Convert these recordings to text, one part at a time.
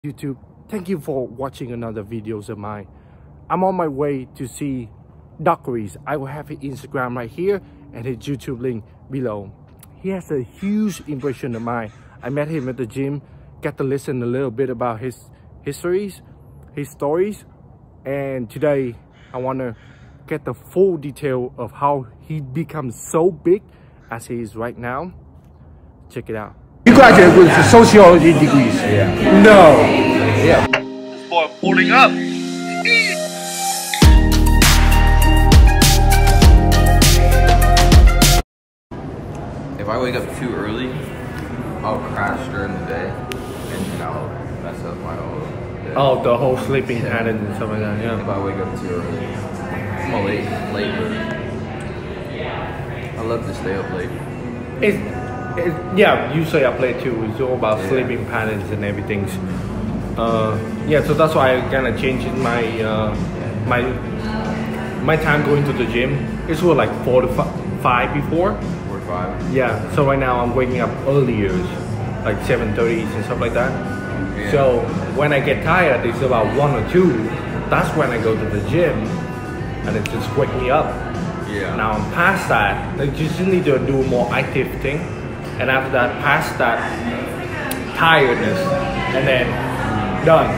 YouTube, thank you for watching another videos of mine. I'm on my way to see Dockery's. I will have his Instagram right here and his YouTube link below. He has a huge impression of mine. I met him at the gym, got to listen a little bit about his histories, his stories, and today I want to get the full detail of how he becomes so big as he is right now. Check it out. You graduated with sociology degrees? Yeah. No. Yeah. This boy pulling up. If I wake up too early, I'll crash during the day, and I'll mess up my whole day. Oh, the whole sleeping pattern and stuff like that, If yeah. I wake up too early, I'm a late bird. I love to stay up late. Yeah, usually I play too. It's all about Yeah. sleeping patterns and everything. Yeah, so that's why I kind of changed my my time going to the gym. It was like 4 to 5 before. 4 to 5. Yeah, so right now I'm waking up earlier, like 7:30 and stuff like that. Yeah. So when I get tired, it's about 1 or 2. That's when I go to the gym, and it just wake me up. Yeah. Now I'm past that. I just need to do more active thing, and after that, past that tiredness, and then done.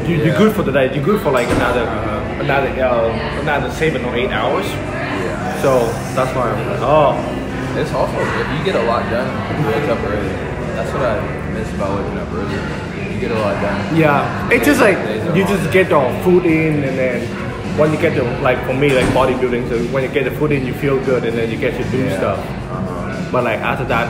You're good for the day. You're good for like another 7 or 8 hours. Yeah. So that's why I'm like, oh. It's also, if you get a lot done, you wake up early. That's what I miss about waking up early. You get a lot done. Yeah, it's just like you just get your food in, and then when you get to, like for me, like bodybuilding, so when you get the food in, you feel good, and then you get to do stuff. But like after that,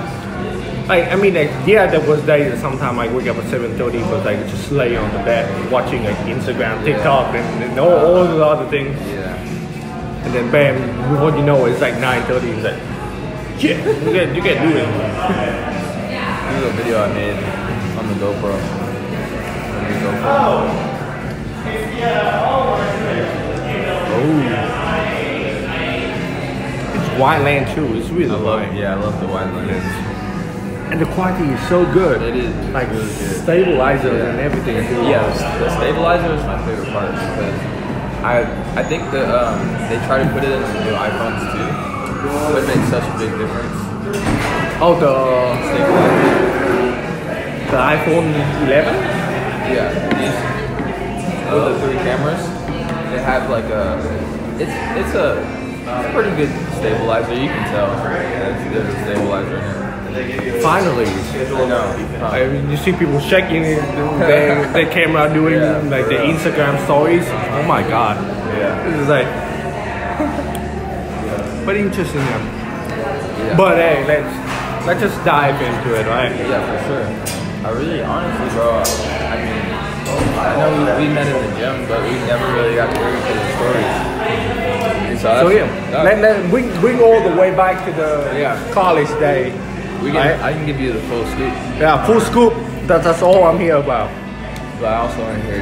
like I mean, like yeah, there was days that sometimes I wake up at 7:30, but like just lay on the bed watching like Instagram, TikTok, and all the other things. Yeah. And then bam, before you know it, it's like 9:30. It's like, yeah, you can do it. This is a video I made on the GoPro. It's wineland too. It's really wine. Yeah, I love the wide lens. And the quality is so good. It is. Like really good. stabilizers and everything. Yeah, the stabilizer is my favorite part because I think that they try to put it in the new iPhones too, but it makes such a big difference. Oh, Stabilizer. the iPhone 11? Yeah, these with the 3 cameras, they have like it's a pretty good stabilizer. You can tell there's a stabilizer in it. Finally. I know. I mean, you see people shaking their camera doing like the Instagram stories. Oh my god. Yeah. This is like very interesting. Yeah. But hey, let's just dive into it, right? Yeah, for sure. I really, honestly, bro, I mean, I know we met in the gym, but we never really got to hear each other's stories. And So yeah, let bring all the way back to the college day. I can give you the full scoop. Yeah, full scoop. That's all I'm here about. But I also want to hear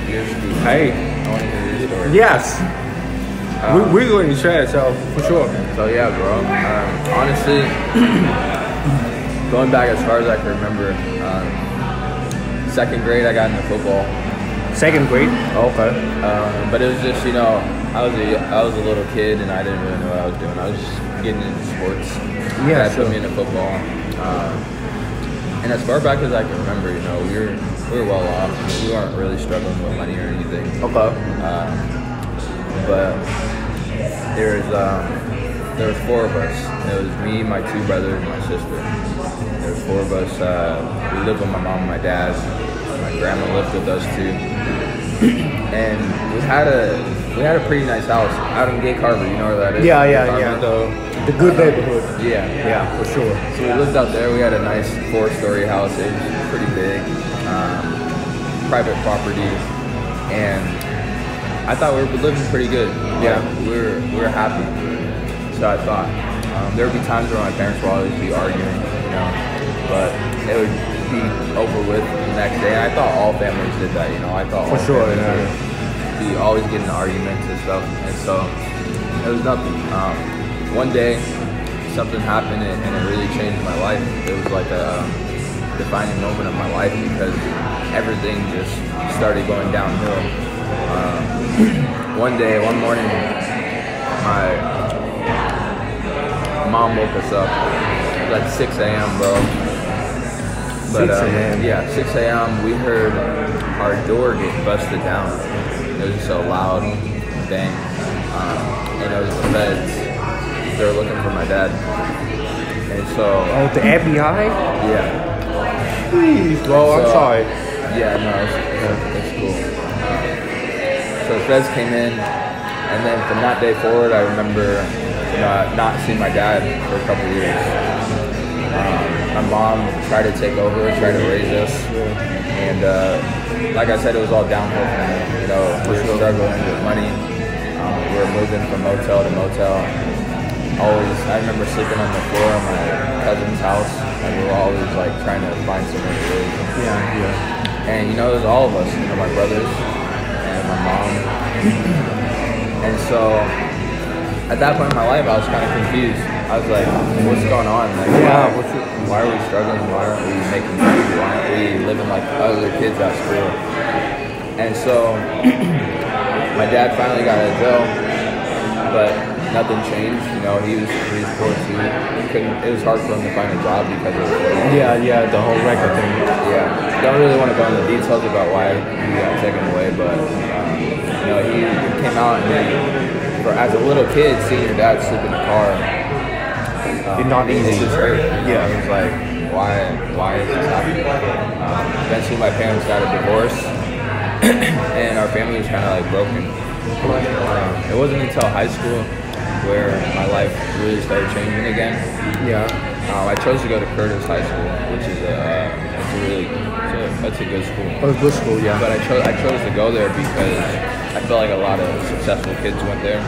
your scoop. Hey. I want to hear your story. Yes. We're going to share it, so for sure. So yeah, bro. Honestly, going back as far as I can remember, 2nd grade I got into football. 2nd grade? Okay. But it was just, you know, I was a little kid and I didn't really know what I was doing. I was just getting into sports. Yeah, that put me into football. And as far back as I can remember, you know, we were well off. We weren't really struggling with money or anything. Okay. But there was 4 of us. It was me, my 2 brothers, and my sister. There was 4 of us. We lived with my mom and my dad. My grandma lived with us too. And we had a pretty nice house out in Gay Carver. You know where that is? Yeah. The good neighborhood. Yeah, for sure. So we lived out there. We had a nice 4-story house. It was pretty big, private property, and I thought we were living pretty good. Yeah, we were happy. So I thought there would be times where my parents would always be arguing, you know, but it would be over with the next day. And I thought all families did that, you know. I thought for all sure, families would be always getting arguments and stuff, and so it was nothing. One day, something happened and it really changed my life. It was like a defining moment of my life because everything just started going downhill. One morning, my mom woke us up. It was like 6 a.m., bro. But 6 a.m. Yeah, 6 a.m. We heard our door get busted down. It was just a loud bang, and it was the feds. They were looking for my dad, and so. Oh, the FBI? Yeah. Please, bro. I'm sorry. Yeah, no, it's cool. So the feds came in, and then from that day forward, I remember not seeing my dad for a couple of years. My mom tried to take over, tried to raise us, and like I said, it was all downhill from there. You know, we were struggling with money. We were moving from motel to motel. I remember sleeping on the floor of my cousin's house, and we were always like trying to find somewhere to live. Yeah. And it was all of us, my brothers and my mom. And so at that point in my life, I was kind of confused. I was like, what's going on? Like, why are we struggling? Why aren't we making food? Why aren't we living like other kids at school? And so my dad finally got out of jail, but nothing changed. He was poor too. It was hard for him to find a job because of it. Yeah, the whole record thing. Yeah, don't really want to go into the details about why he got taken away, but he came out and as a little kid, seeing your dad sleep in the car, it's not easy. It just hurt. It was like, why is this happening? Eventually, my parents got a divorce, and our family was kind of like broken. It wasn't until high school where my life really started changing again. Yeah. I chose to go to Curtis High School, which is that's a good school. Oh, good school, yeah. But I chose to go there because I felt like a lot of successful kids went there,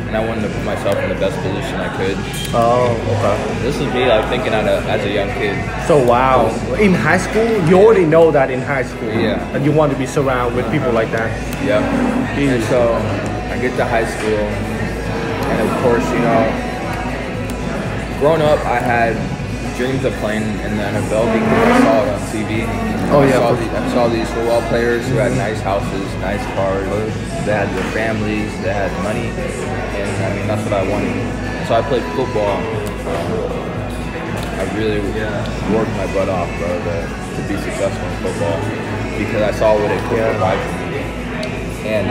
and I wanted to put myself in the best position I could. Oh, okay. This is me like thinking as a young kid. So wow, in high school, you already know that in high school, yeah, and you want to be surrounded with people like that. Yeah. And so I get to high school, and of course, growing up, I had dreams of playing in the NFL because I saw it on TV. I saw these football players who had nice houses, nice cars. They had their families, they had money, and that's what I wanted. So I played football. I really worked my butt off, bro, to be successful in football because I saw what it could provide for me. And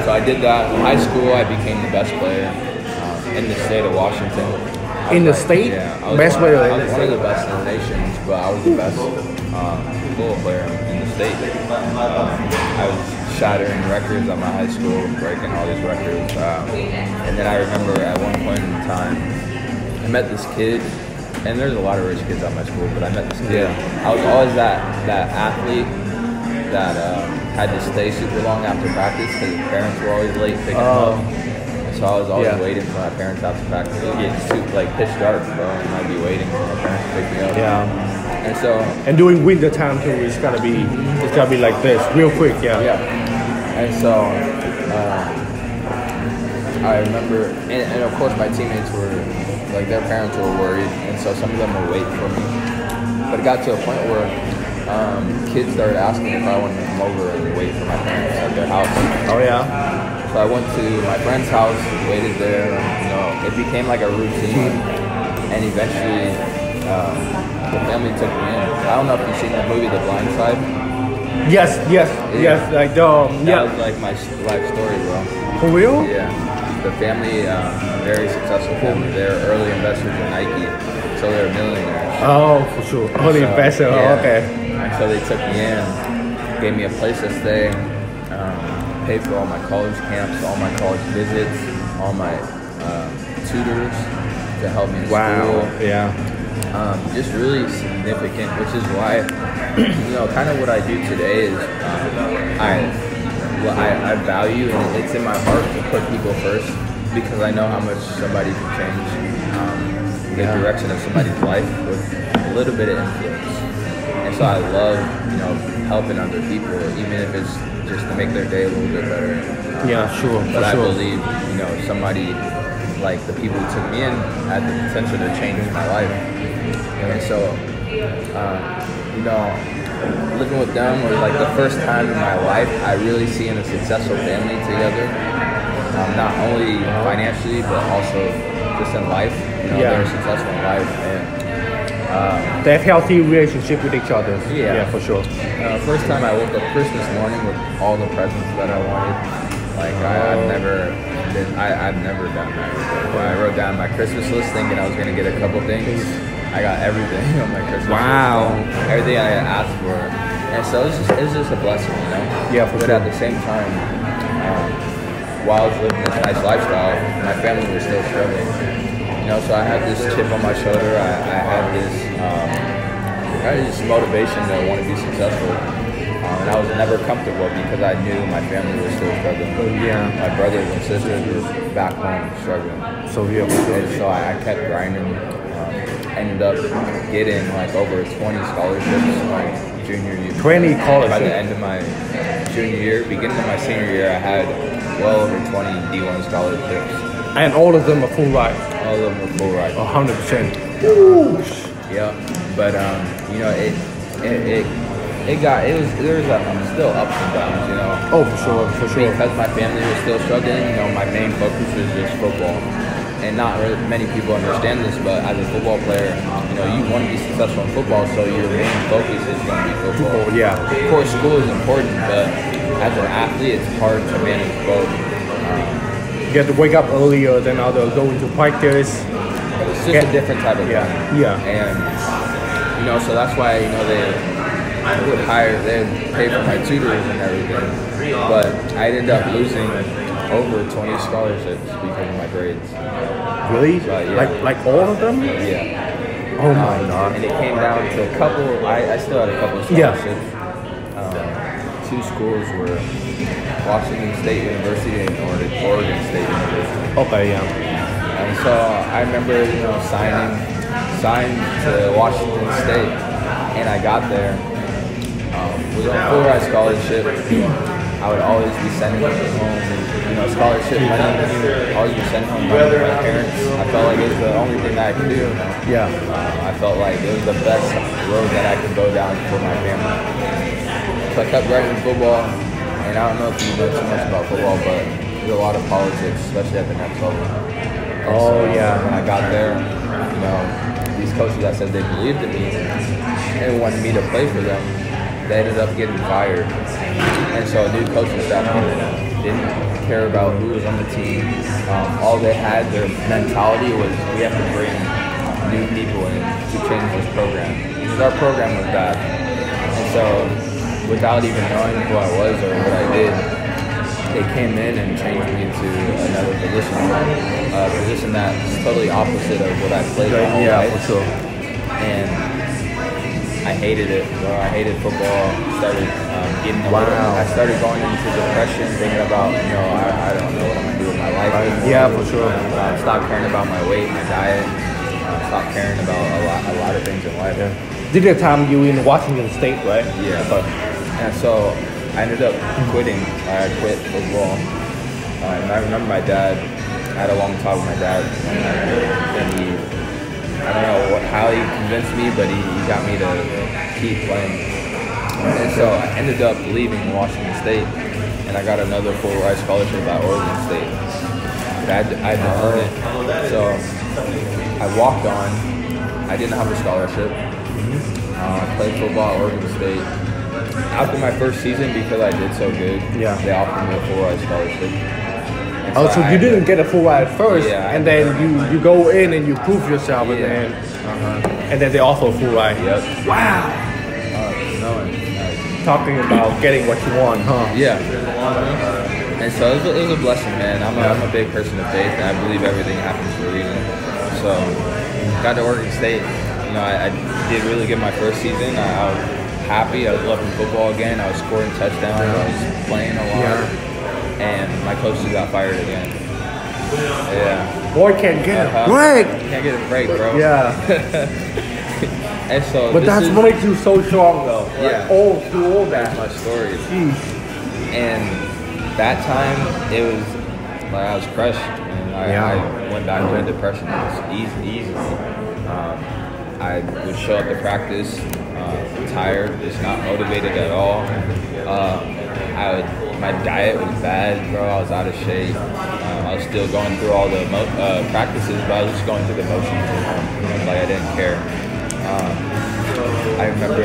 so I did that. In high school, I became the best player in the state of Washington. In the state? Yeah. Best player? I was one of the best in the nation, but I was the best football player in the state. I was shattering records at my high school, breaking all these records. And then I remember at one point in time, I met this kid, and there's a lot of rich kids at my school, but I met this kid. I was always that athlete that had to stay super long after practice because his parents were always late picking him up. So I was always waiting for my parents after practice. It would get pitch dark, bro, and I'd be waiting for my parents to pick me up. Yeah. And so. And during winter time too, it's gotta be like this, real quick. Yeah. Yeah. And so I remember, and of course my teammates were like their parents were worried, and so some of them were waiting for me. But it got to a point where kids started asking if I wanted to come over and wait for my parents at their house. Oh yeah. So I went to my friend's house, waited there. It became like a routine, and eventually the family took me in. I don't know if you've seen that movie, The Blind Side. Yes. Like That was like my life story, bro. For real? Yeah. The family, very successful family. They're early investors in Nike, so they're millionaires. Oh, for sure. Early investor. Yeah. Oh, okay. And so they took me in, gave me a place to stay. Paid for all my college camps, all my college visits, all my tutors to help me in school. Yeah. Just really significant, which is why, kind of what I do today is I value, and it's in my heart to put people first because I know how much somebody can change the direction of somebody's life with a little bit of influence. And so I love, helping other people, even if it's just to make their day a little bit better. Yeah, sure. But I believe, somebody like the people who took me in had the potential to change my life. And so, living with them was like the first time in my life I really seen a successful family together. Not only financially, but also just in life. You know, they're successful in life, and they have healthy relationship with each other. Yeah, for sure. First time I woke up Christmas morning with all the presents that I wanted. Like I've never done that. When I wrote down my Christmas list thinking I was gonna get a couple things, I got everything on my Christmas list. Everything I asked for, and so it's just a blessing, you know. Yeah, for but sure. At the same time, while I was living this nice lifestyle, my family was still struggling. You know, so I had this chip on my shoulder. I had this motivation to want to be successful. And I was never comfortable because I knew my family was still struggling. My brothers and sisters were back home struggling. And so I kept grinding. Ended up getting like over 20 scholarships my junior year. 20 scholarships? By the end of my junior year, beginning of my senior year, I had well over 20 D1 scholarships. And all of them are full ride? All of them were full ride. 100%. Yeah, but you know, there was still ups and downs, you know. Oh, for sure. Because my family was still struggling, you know, my main focus was just football. And not really many people understand this, but as a football player, you know, you want to be successful in football, so your main focus is going to be football. Of course, school is important, but as an athlete, it's hard to manage both. You have to wake up earlier than others, go into practice. It's just a different type of thing. And, you know, so that's why, you know, they would pay for my tutors and everything. But I ended up losing over 20 scholarships because of my grades. Really? Like all of them? Yeah. Oh my God. And it came down to a couple, I still had a couple scholarships. Two schools were Washington State University and Oregon State University. Okay, And so I remember, you know, signed to Washington State, and I got there. Was on a full ride scholarship. I would always be sending home, you know, scholarship money. Always be sending home money to my parents. I felt like it was the only thing that I could do. I felt like it was the best road that I could go down for my family. So I kept writing football, and I don't know if you know too much about football, but there's a lot of politics, especially at the next level. When I got there, you know, these coaches that said they believed in me and wanted me to play for them, they ended up getting fired. And so a new coaching staff didn't care about who was on the team. All they had, their mentality was, we have to bring new people in to change this program. Because our program was bad. And so without even knowing who I was or what I did, they came in and changed me to another position. A position that's totally opposite of what I played my whole life. For sure. And I hated it. So I hated football. Started getting I started going into depression, thinking about, you know, I don't know what I'm gonna do with my life anymore. For sure. Stopped caring about my weight, my diet. Stopped caring about a lot of things in life. Did the time you in Washington State, right? And so I ended up quitting. I quit football. And I remember my dad. I had a long talk with my dad, and I don't know how he convinced me, but he got me to keep playing. And so I ended up leaving Washington State, and I got another full ride scholarship at Oregon State. I had to earn it. So I walked on. I didn't have a scholarship. I played football at Oregon State. After my first season, because I did so good, they offered me a full ride scholarship. So you didn't get a full ride first, and then you go in and you prove yourself, and then they offer a full ride. Wow. Talking about getting what you want, huh? And so it was a blessing, man. I'm a big person of faith, and I believe everything happens for a reason. So got to Oregon State. You know, I did really good my first season. I was happy. I was loving football again. I was scoring touchdowns. I was playing a lot. And my coaches got fired again. Boy can't get a break. Can't get a break, bro. And so but that's what makes you so strong, though. All through all that. That's my story. Jeez. And that time, it was like I was crushed, and I went back into depression easily. I would show up to practice. tired, just not motivated at all. My diet was bad, bro. I was out of shape. I was still going through all the practices, but I was just going through the motions. Like I didn't care. I remember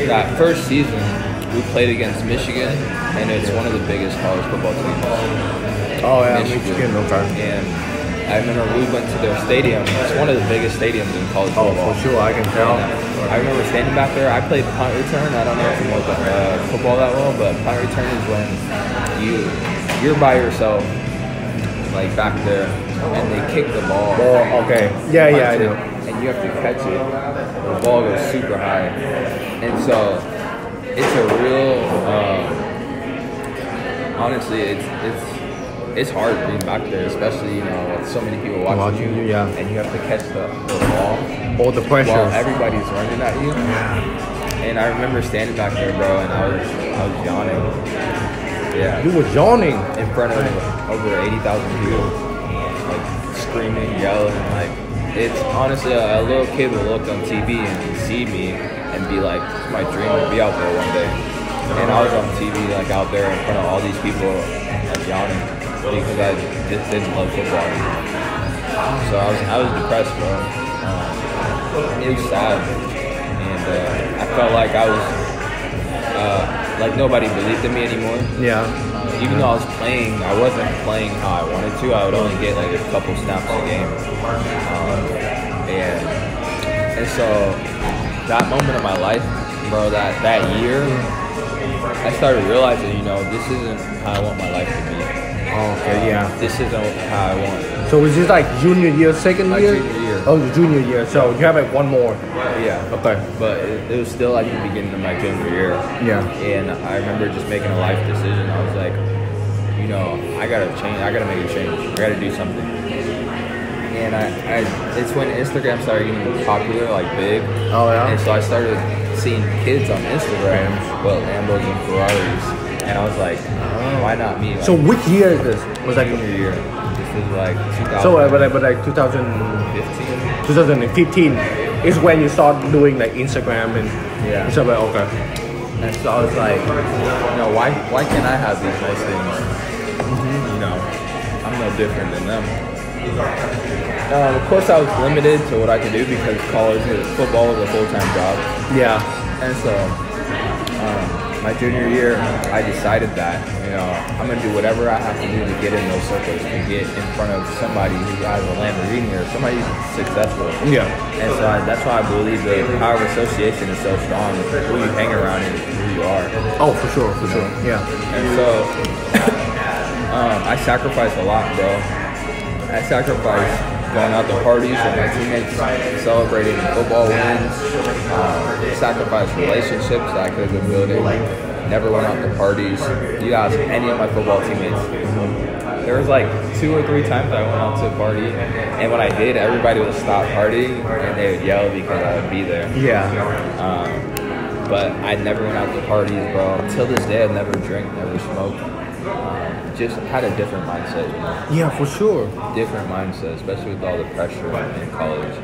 that first season we played against Michigan, and it's one of the biggest college football teams. Oh yeah, Michigan, okay. And I remember we went to their stadium. It's one of the biggest stadiums in college football. Oh, for sure, I can tell. I remember standing back there. I played punt return. I don't know if you know football that well, but punt return is when you're by yourself, like back there, and they kick the ball. Oh, okay. Yeah, I know. And you have to catch it. The ball goes super high, and so it's a real. Honestly, it's hard being back there, especially with so many people watching you, and you have to catch the ball. All the pressure. While everybody's running at you. And I remember standing back there, bro, and I was yawning. Yeah. You were yawning in front of over 80,000 people, like screaming, yelling, like it's honestly a little kid will look on TV and see me and be like, it's my dream to be out there one day. And I was on TV like out there in front of all these people, like yawning because I just didn't love football anymore. So I was depressed, bro. It was sad, and I felt like I was like nobody believed in me anymore. Yeah. Even though I was playing, I wasn't playing how I wanted to. I would only get like a couple snaps a game, and so that moment of my life, bro, that year, I started realizing, this isn't how I want my life to be. Oh, okay, yeah. This isn't how I want. So is this like junior year, second year? Junior year. Oh, junior year. So you have like one more. Yeah. Okay. But it was still like the beginning of my junior year. Yeah. And I remember just making a life decision. I was like, I gotta change. I gotta make a change. I gotta do something. And it's when Instagram started getting popular, like big. Oh yeah. And so I started seeing kids on Instagram with Lambos and Ferraris. And I was like, why not me? Like, so which year is this? Was that junior year? This was like 2000. So but like 2015. 2015 is when you start doing like Instagram and stuff like okay. And so I was like, why can't I have these nice things? I'm no different than them. Of course, I was limited to what I could do because football was a full-time job. Yeah. And so, my junior year, I decided that, I'm going to do whatever I have to do to get in those circles, to get in front of somebody who has a Lamborghini or somebody who's successful. Yeah. And so that's why I believe the power of association is so strong. Who you hang around and who you are. Oh, for sure. Yeah. And so, I sacrificed a lot, bro. I sacrificed going out to parties with my teammates, celebrating football wins, sacrificed relationships that I could have been building, never went out to parties. You ask any of my football teammates. There was like 2 or 3 times I went out to a party, and when I did, everybody would stop partying and they would yell because I would be there. Yeah. But I never went out to parties, bro. Till this day, I never drank, never smoked. Just had a different mindset, Yeah, for sure. Different mindset, especially with all the pressure in college.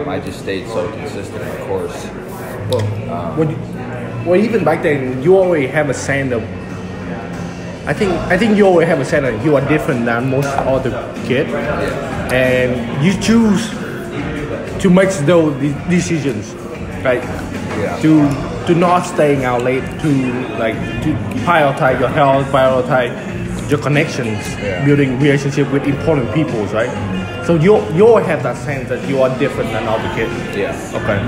I just stayed so consistent, of course. Well, even back then, you always have a sense of. I think you always have a sense that you are different than most other kids, and you choose to make those decisions, right? Yeah. To not staying out late, to prioritize your health, prioritize your connections, building relationship with important people, right? So you always have that sense that you are different than other kids. Yeah. Okay.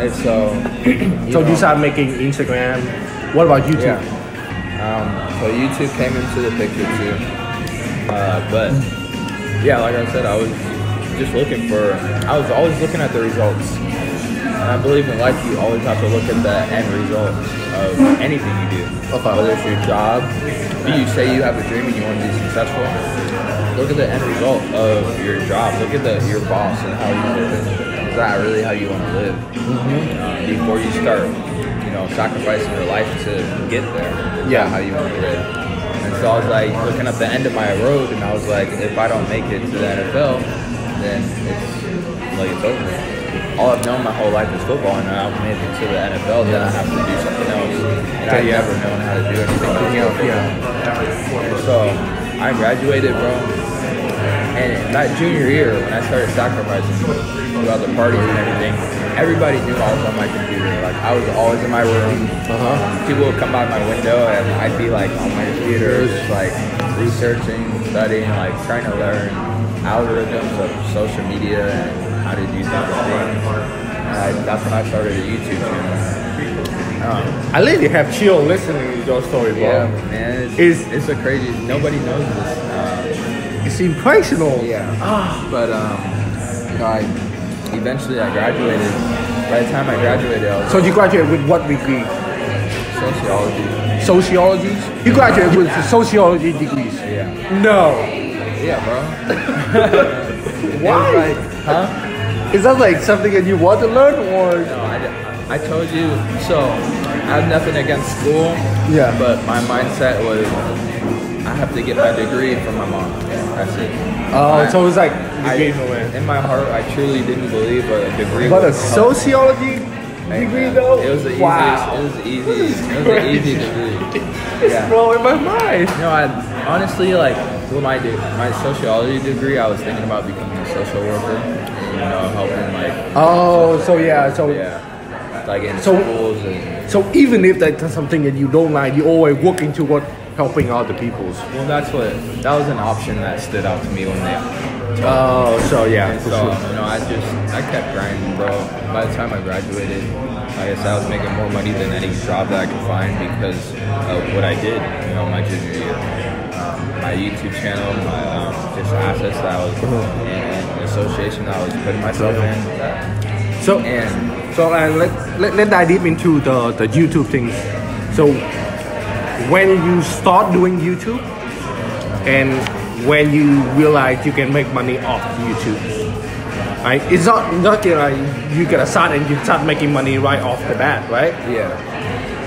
And so, you start making Instagram. What about YouTube? Yeah. So YouTube came into the picture too. But yeah, like I said, I was always looking at the results. And I believe in life, you always have to look at the end result of anything you do. Okay. Whether it's your job, you say you have a dream and you want to be successful, look at the end result of your job. Look at your boss and how you live. Is that really how you want to live? Before you start, sacrificing your life to get there. Yeah. How you want to live. And so I was like looking at the end of my road, and I was like, if I don't make it to the NFL, then it's over. all I've known my whole life is football, and now I've made it to the NFL, then I have to do something else. And I've never known how to do anything else. And so I graduated, bro. And that junior year, when I started sacrificing throughout the parties and everything, everybody knew I was on my computer. Like, I was always in my room. People would come by my window, and I'd be like on my computer, just like researching, studying, like trying to learn algorithms of social media and how to do different things. That's when I started a YouTube channel. I literally have chill listening to your story, bro. Yeah, man, it's a crazy. Nobody knows this. It's impressional. Yeah. But you know, eventually I graduated. By the time I graduated, I was So you graduated with what degree? sociology. Sociology? You graduated with sociology degrees? Yeah. No. Yeah, bro. Why? Like, huh? Is that like something that you want to learn, or? No, I told you. So I have nothing against school. Yeah. But my mindset was, I have to get my degree from my mom. That's it. Oh, so it was like degree from it. In my heart, I truly didn't believe a degree. But a would help. sociology degree though? It was the wow. easiest. It was an easy degree. It's blowing my mind. No, I honestly like with my sociology degree, I was thinking about becoming a social worker. You know, helping like. Oh, so yeah, so yeah, like in schools and. So even if that's something that you don't like, you're always working toward helping other people's. Well, that was an option that stood out to me when they. Oh, so yeah. And so you know, I kept grinding, bro. By the time I graduated, I guess I was making more money than any job that I could find because of what I did. You know, my junior year, my YouTube channel, my just assets that I was in association that I was putting myself in. So let's dive deep into the YouTube things. So when you start doing YouTube and when you realize you can make money off YouTube, right? It's not like you get a start and you start making money right off the bat, right? Yeah.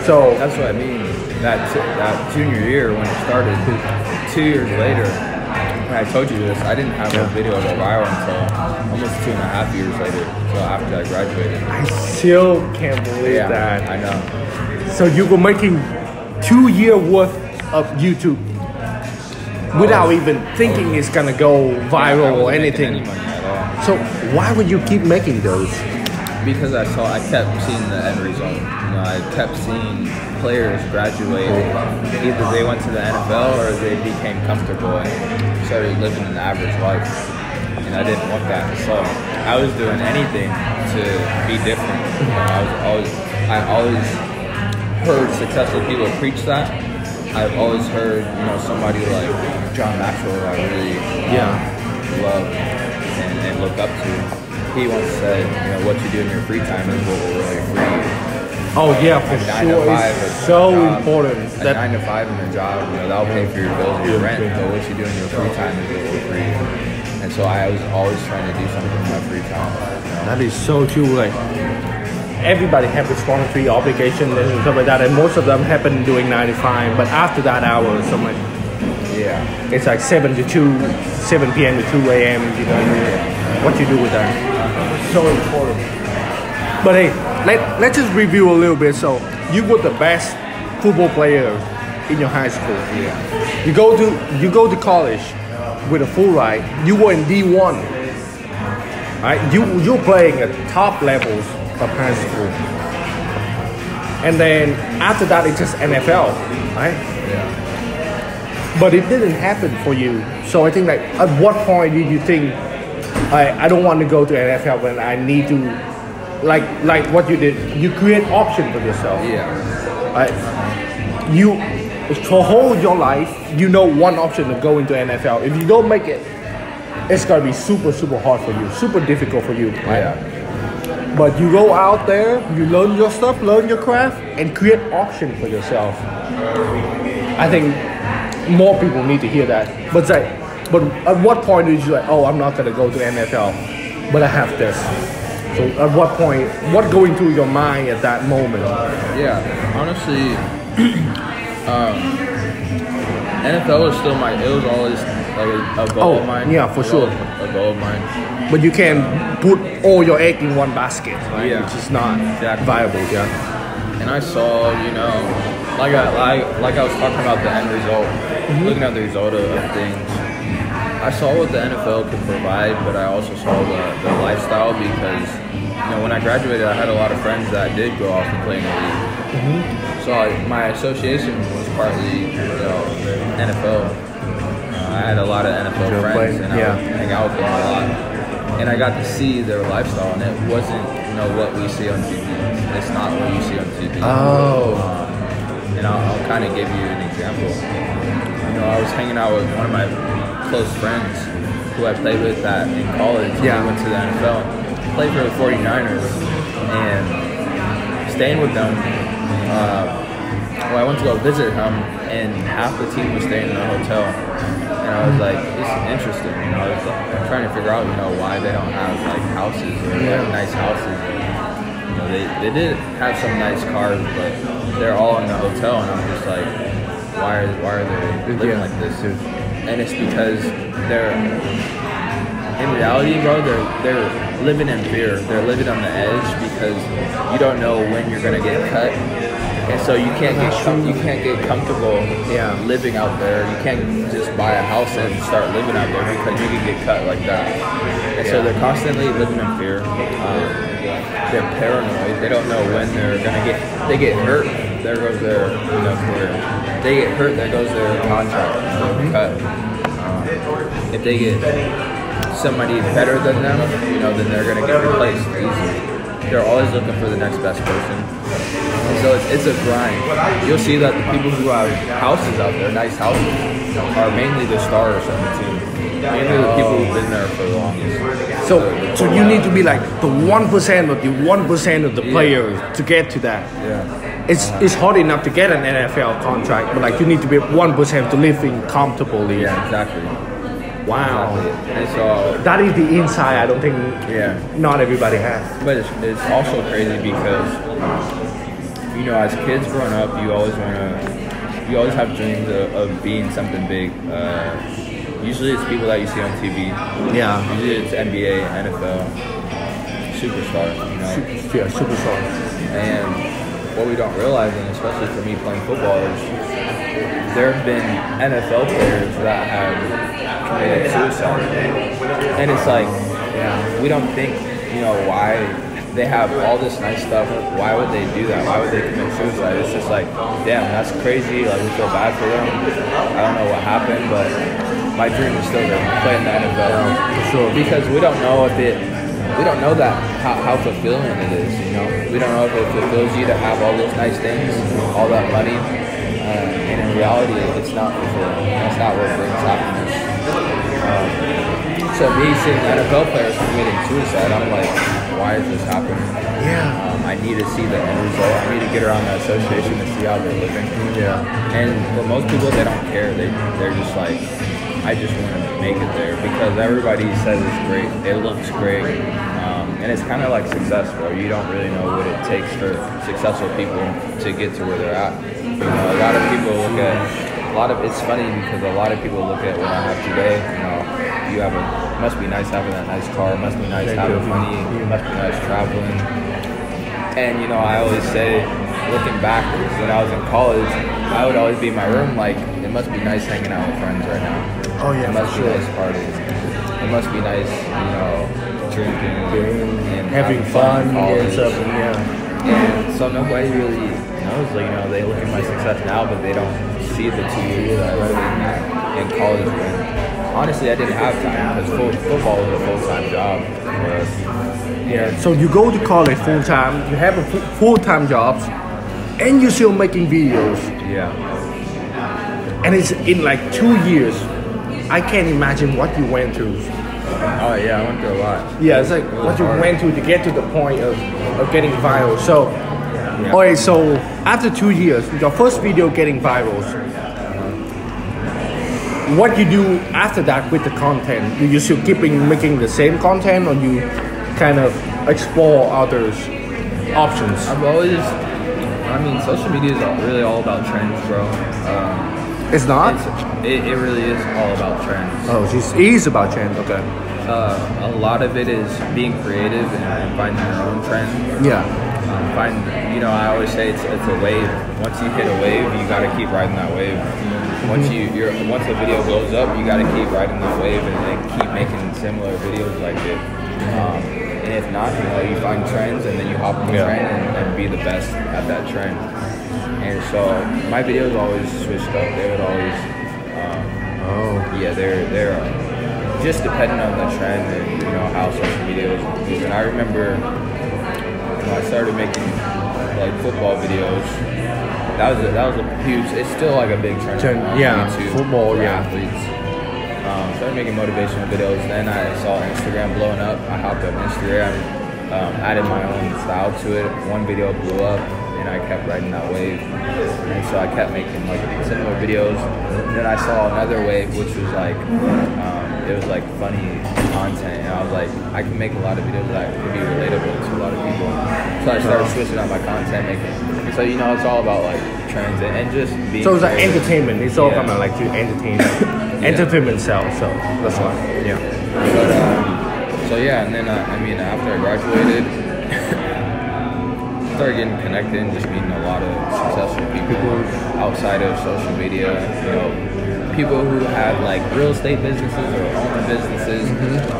So that's what I mean. That junior year when it started, 2 years later, when I told you this, I didn't have a video go viral until almost 2.5 years later. So after I graduated. I still can't believe that. I know. So you were making 2 years worth of YouTube without even thinking it's gonna go viral or anything. Any money at all. So why would you keep making those? Because I kept seeing the end result. You know, I kept seeing players graduate. Either they went to the NFL or they became comfortable and started living an average life. And I didn't want that. So I was doing anything to be different. You know, I always heard successful people preach that. I've always heard, you know, somebody like John Maxwell I really love and look up to. He once said, you know, what you do in your free time is what will really free you. Oh yeah, for sure. It's so important. A 9 to 5 in a job, you know, that'll pay for your bills and your rent. But what you do in your free time is what will free you. And so I was always trying to do something in my free time. You know? That is so true. Like everybody have responsibility, obligation, and stuff like that, and most of them happen doing 9 to 5. But after that hour, so much. Yeah. It's like 7 to 2, 7 p.m. to 2 a.m. You know what you do with that. So important. But hey, let's just review a little bit. So you were the best football player in your high school. Yeah. You go to college with a full ride. You were in D1. Right? You're playing at top levels of high school. And then after that it's just NFL, right? Yeah. But it didn't happen for you. So I think like at what point did you think I don't want to go to NFL when I need to like what you did, you create option for yourself. Yeah. Right? You for whole your life, you know one option to go into NFL. If you don't make it, it's gonna be super, super hard for you, super difficult for you. Right? Yeah. But you go out there, you learn your stuff, learn your craft, and create option for yourself. I think more people need to hear that. But at what point did you like, oh, I'm not gonna go to NFL, but I have this. So at what point, what going through your mind at that moment? Yeah, honestly, NFL was still it was always like a goal of mine. Yeah, for sure. A goal of mine. But you can put all your egg in one basket, right? Yeah. Which is not viable, And I saw, like I was talking about the end result, looking at the result of things. I saw what the NFL could provide, but I also saw the lifestyle because, when I graduated, I had a lot of friends that did go off and play in the league. So my association was partly, NFL. I had a lot of NFL friends, and I would hang out with them a lot. And I got to see their lifestyle, and it wasn't, what we see on TV. It's not what you see on TV. And I'll kind of give you an example. I was hanging out with one of my close friends who I played with in college. Yeah. We went to the NFL, played for the 49ers, and staying with them. I went to go visit him, and half the team was staying in a hotel. And I was like, this is interesting. I was trying to figure out, why they don't have like houses or nice houses. Or, they did have some nice cars, but they're all in the hotel, and I'm just like, why are they living like this? And it's because in reality, bro, they're living in fear. They're living on the edge because you don't know when you're gonna get cut. And so you can't get comfortable living out there. You can't just buy a house and start living out there because you can get cut like that. And so they're constantly living in fear. They're paranoid. They don't know when they're gonna they get hurt. There goes their career. They get hurt. There goes their contract. Cut. If they get somebody better than them, then they're gonna get replaced easily. They're always looking for the next best person. And so it's a grind. You'll see that the people who have houses out there, nice houses, are mainly the stars on the team. Mainly the people who've been there for the longest. So you need to be like the 1% or the 1% of the players to get to that. Yeah. It's hard enough to get an NFL contract, but like you need to be 1% to live in comfortably. Yeah, exactly. Wow. Exactly. And so that is the insight I don't think not everybody has. But it's also crazy because as kids growing up, you always have dreams of being something big. Usually it's people that you see on TV. Yeah. Usually it's NBA, NFL, superstars. Superstars. And what we don't realize, and especially for me playing football, is there have been NFL players that have committed suicide. And it's like, we don't think, why they have all this nice stuff. Why would they do that? Why would they commit suicide? It's just like, damn, that's crazy. Like, we feel bad for them. I don't know what happened, but my dream is still to play in the NFL. For sure. Because we don't know that how fulfilling it is, We don't know if it fulfills you to have all those nice things, all that money. And in reality, it's not fulfilling. That's not what brings happiness. So me seeing NFL players committing suicide, I'm like, why is this happening? Yeah. I need to see the end result. I need to get around the association to see how they're living. Yeah. And for most people, they don't care. They're just like, I just want to make it there because everybody says it's great. It looks great. And it's kind of like success, bro. You don't really know what it takes for successful people to get to where they're at. A lot of people it's funny because a lot of people look at what I have today. Must be nice having that nice car, must be nice having money, must be nice traveling. And I always say, looking back when I was in college, I would always be in my room like, it must be nice hanging out with friends right now. Oh yeah, it must be nice parties. It must be nice, drinking and having fun and stuff. And so nobody really knows, they look at my success now, but they don't see the 2 years that I was in college when honestly I didn't have time because football was a full-time job for us. So you go to college full-time, you have a full-time jobs, and you're still making videos. Yeah. And it's in like 2 years. I can't imagine what you went through. Oh yeah, I went through a lot. Yeah, it's like what you went through to get to the point of getting viral. So, okay, so after 2 years, your first video getting viral, what you do after that with the content? Do you still keep making the same content, or you kind of explore others options? I've always, social media is really all about trends, bro. It's not? It really is all about trends. Oh, it is about trends. Okay. A lot of it is being creative and finding your own trend. Yeah. I always say it's a wave. Once you hit a wave, you got to keep riding that wave. Once a video goes up, you got to keep riding that wave and keep making similar videos like it. And if not, you find trends and then you hop on the trend and be the best at that trend. And so my videos always switched up. They would always, they're just depending on the trend and how social media was moving. I remember I started making like football videos. That was a huge. It's still like a big trend. YouTube, football, athletes. Started making motivational videos. Then I saw Instagram blowing up. I hopped on Instagram, added my own style to it. One video blew up, and I kept riding that wave. And so I kept making like similar videos. And then I saw another wave, which was like it was like funny content, and I was like, I can make a lot of videos that could be relatable to a lot of people. So I started switching up my content, making. So it's all about like trends and just being. So it's like entertainment. It's all kind of like to entertain, entertainment sells. So that's why. Yeah. But and then after I graduated, started getting connected and just meeting a lot of successful people outside of social media. People who have like real estate businesses or own businesses,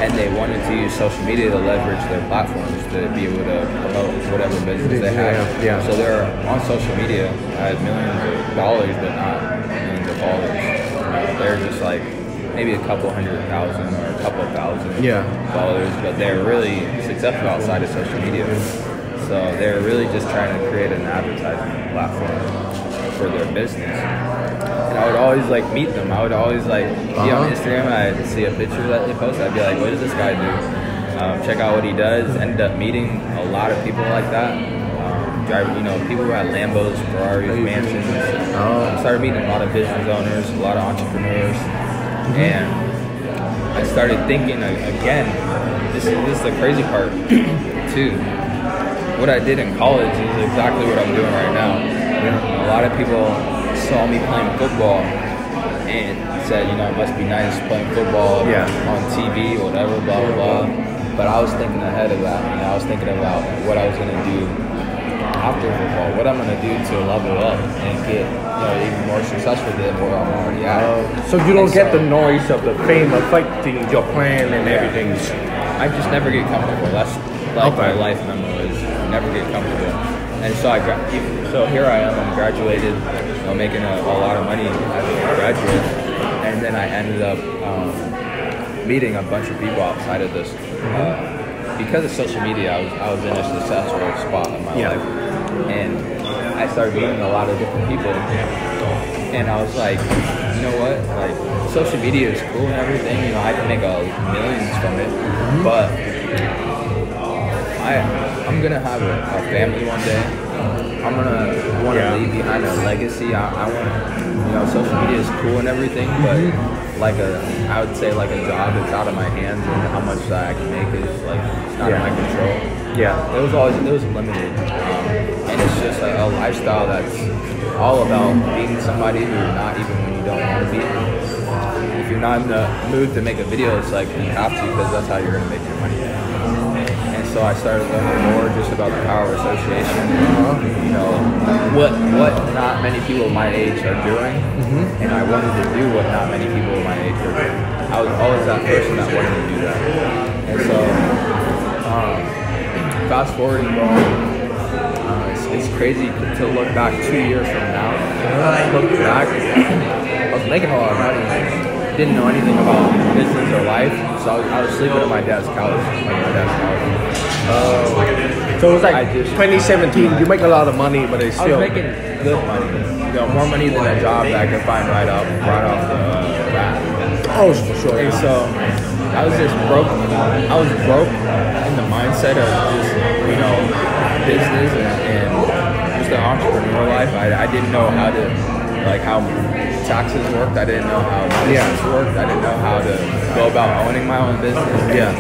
and they wanted to use social media to leverage their platforms to be able to promote whatever business they have. Yeah. So they're on social media, had millions of dollars, but not millions of followers. They're just like maybe a couple 100,000 or a couple thousand followers, but they're really successful outside of social media. So they're really just trying to create an advertising platform for their business. And I would always like meet them. I would always like be on Instagram and I'd see a picture that they post. I'd be like, what does this guy do? Check out what he does. Ended up meeting a lot of people like that. People who had Lambos, Ferraris, mansions. Started meeting a lot of business owners, a lot of entrepreneurs. And I started thinking again, this is the crazy part too. What I did in college is exactly what I'm doing right now. A lot of people saw me playing football and said, it must be nice playing football on TV or whatever, blah, blah, blah. But I was thinking ahead of that. I was thinking about what I was going to do after football, what I'm going to do to level up and get even more successful than where I'm already at. So you don't get the noise of the fame affecting your plan and everything? I just never get comfortable. That's like my life memo is never get comfortable. And so here I am, I'm graduated, making a lot of money as a graduate, and then I ended up meeting a bunch of people outside of this. Because of social media, I was in a successful spot in my life, and I started meeting a lot of different people, and I was like, you know what, like social media is cool and everything, I can make millions from it, but I'm gonna have a family one day. I'm gonna want to leave behind a legacy. I want, social media is cool and everything, but I would say like a job that's out of my hands, and how much I can make is like it's not in my control. It was limited, and it's just like a lifestyle that's all about being somebody who you're not even when you don't want to be. If you're not in the mood to make a video, it's like you have to, because that's how you're gonna make your money. So I started learning more just about the power of association, what not many people my age are doing, and I wanted to do what not many people my age are doing. I was always that person that wanted to do that. And so, fast forward and going, it's crazy to look back 2 years from now. Look back, I was making a lot of money. Didn't know anything about business or life, so I was sleeping on my dad's couch. So it was like 2017. You make a lot of money, but it's still. I was making good money. More money than a job that I could find right off the bat. Oh, for sure. And so I was just broke. I was broke in the mindset of just business and just the entrepreneur life. I didn't know how taxes worked. I didn't know how business worked. I didn't know how to go about owning my own business.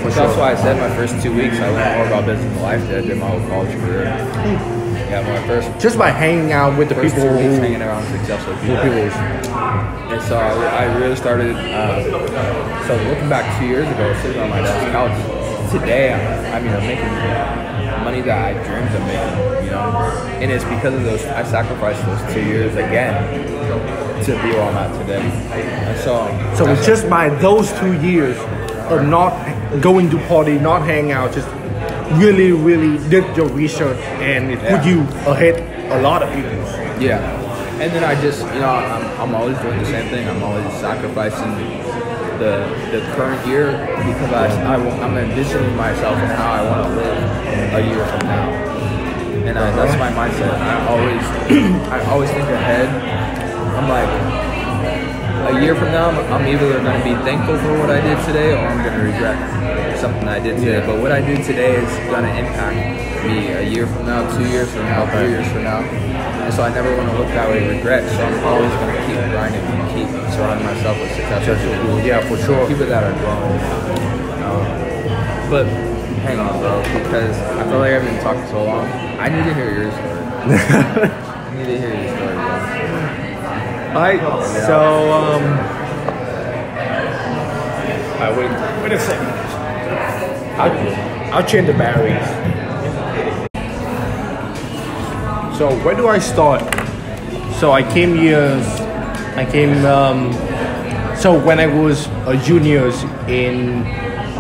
For sure. That's why I said my first 2 weeks I learned more about business and life than I did my whole college career. Yeah, my first Just by hanging out with the first people 2 weeks who hanging around successful people. And so I really started. So looking back 2 years ago, sitting on my dad's couch. Today, I'm making money that I dreamed of making. You know, and it's because of those. I sacrificed those 2 years again to be where I'm at today. And So it's just by those 2 years of not going to party, not hang out, just really did your research, and it put you ahead a lot of people. Yeah, and then I just, I'm always doing the same thing. I'm always sacrificing the current year because I'm envisioning myself and how I want to live a year from now, and that's my mindset. I always think ahead. I'm like, a year from now, I'm either going to be thankful for what I did today, or I'm going to regret something I did today. But what I do today is going to impact me a year from now, 2 years from now, 3 years from now. And so I never want to look that way, regret. So I'm always going to keep grinding and keep surrounding myself with successful people. Yeah, for sure. People that are growing. But hang on, bro, because I feel like I've been talking so long. I need to hear your story. I need to hear your story, bro. Alright, so wait a second. I'll change the batteries. So where do I start? So I came here. So when I was a junior in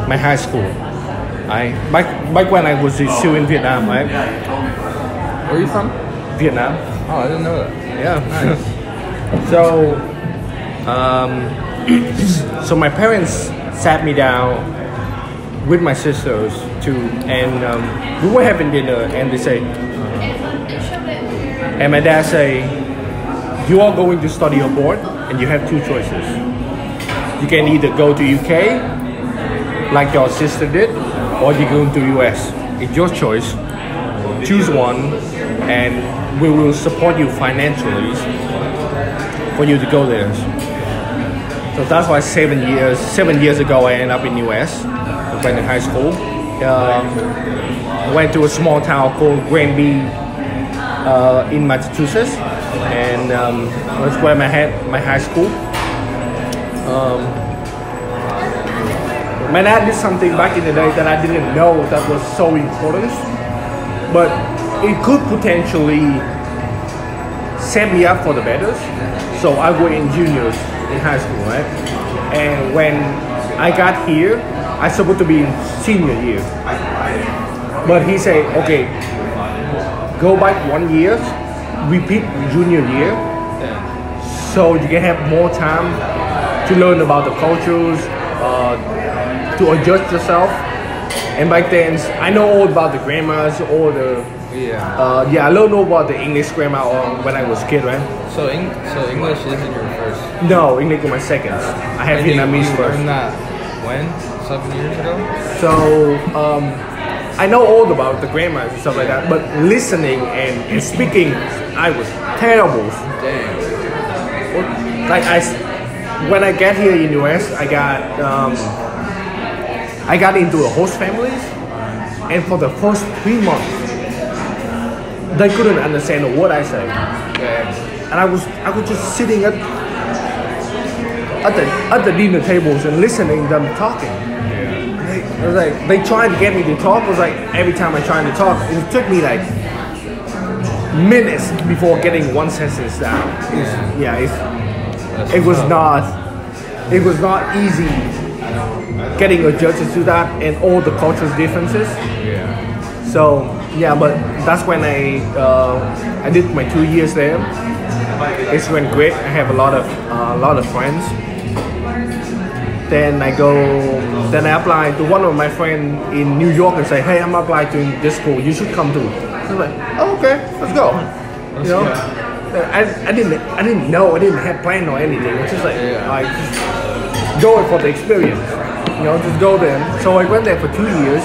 my high school, back when I was still in Vietnam, right? Where are you from? Vietnam. Oh, I didn't know that. Yeah. Nice. So, so my parents sat me down with my sisters and we were having dinner, and they say, and my dad say, you are going to study abroad, and you have two choices. You can either go to UK, like your sister did, or you go to US. It's your choice. Choose one, and we will support you financially for you to go there. So that's why 7 years ago I ended up in US. I went to high school. Went to a small town called Granby in Massachusetts, and that's where my high school. My dad did something back in the day that I didn't know that was so important, but it could potentially set me up for the better. So I was in juniors in high school, right? And when I got here, I supposed to be in senior year. But he said, okay, go back 1 year, repeat junior year, so you can have more time to learn about the cultures, to adjust yourself. And back then, I know all about the grammars, all the I learned all about the English grammar when I was a kid, right? So English isn't your first? No, English was my second. I have Vietnamese first. You learned that when? 7 years ago? So I know all about the grammar and stuff like that, but listening and speaking, I was terrible. Damn. Like when I got here in US, I got into a host families, and for the first 3 months, they couldn't understand a word I say. And I was just sitting at the dinner tables and listening them talking. It was like they tried to get me to talk. It was like every time I tried to talk, it took me like minutes before getting one sentence down. It was not easy getting adjusted to that and all the cultural differences. So but that's when I did my 2 years there. It's went great. I have a lot of friends. Then I apply to one of my friends in New York and say, hey, I'm applying to this school. You should come too. I was like, oh, okay, let's go. I didn't know. I didn't have plan or anything. It's just like just go for the experience. Just go there. So I went there for 2 years.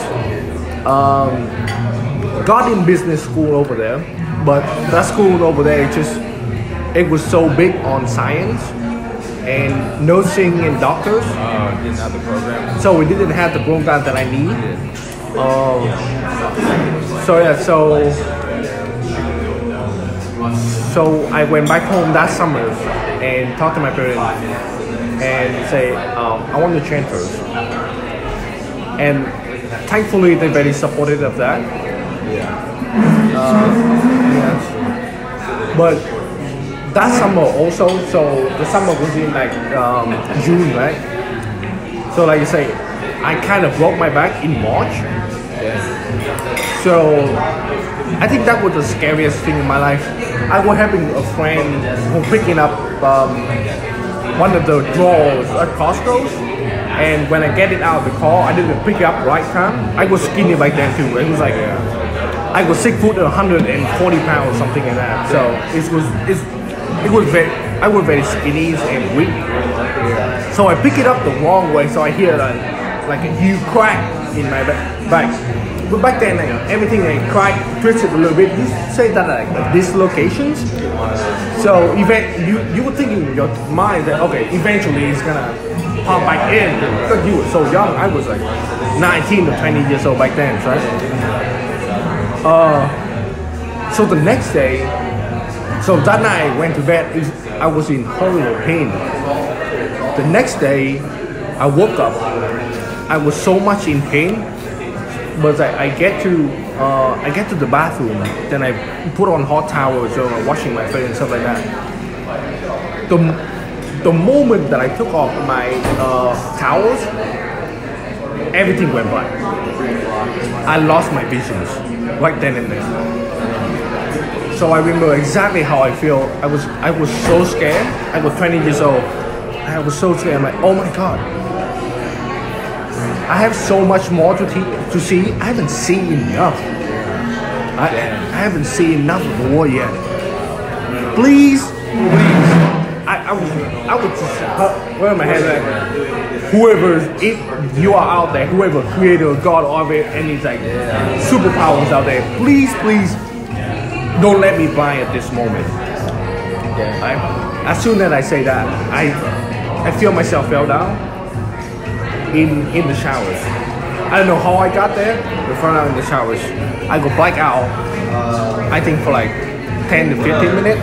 Got in business school over there, but that school over there it was so big on science and nursing and doctors. Didn't have the program. So we didn't have the program that I need. So So I went back home that summer and talked to my parents and say, I want to transfer. And thankfully, they're very supportive of that. Yes. But that summer also, so the summer was in like June, right? So like you say, I kind of broke my back in March. So I think that was the scariest thing in my life. I was having a friend who picking up one of the drawers at Costco, and when I get it out of the car, I didn't pick it up right time. I was skinny back then too. It was like I was 6 foot and 140 pounds, something like that. So I was very skinny and weak. So I pick it up the wrong way. So I hear like a huge crack in my back. But back then, everything cracked, twisted a little bit. You say that like dislocations. So you were thinking in your mind that okay, eventually it's gonna pop back in because you were so young. I was like 19 or 20 years old back then, right? So the next day, so that night I went to bed. I was in horrible pain. The next day, I woke up. I was so much in pain. But I get to the bathroom, then I put on hot towels, so I'm washing my face and stuff like that. The moment that I took off my towels, everything went black. I lost my visions right then and there. So I remember exactly how I feel. I was so scared. I was 20 years old. I was so scared. I'm like, oh my God. I have so much more to see. I haven't seen enough. I haven't seen enough of the war yet. Please. I would just wear my head like, whoever, if you are out there, whoever created a God of it, and it's like superpowers out there, please, don't let me blind at this moment. As soon as I say that, I feel myself fell down. In the showers. I don't know how I got there, but found out in the showers. I go black out, I think for like 10 to 15 minutes.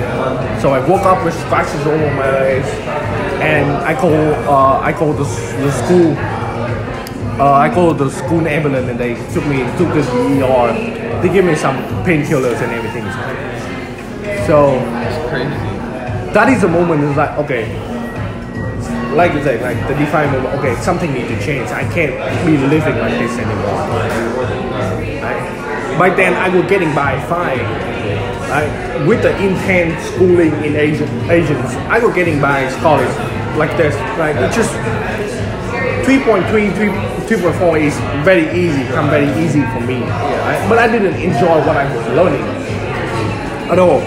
So I woke up with scratches all over my legs, and I called the school. I called the school ambulance, and they took me to the ER. They gave me some painkillers and everything. So That's crazy. that is the moment. It's like okay. Like you say, like the defining moment, okay, something needs to change. I can't be living like this anymore. Right? Back then, I was getting by fine. Right? With the intense schooling in Asians, I was getting by college like this. Like it's just 3.3, 3.4 is very easy, come very easy for me. Right? But I didn't enjoy what I was learning at all.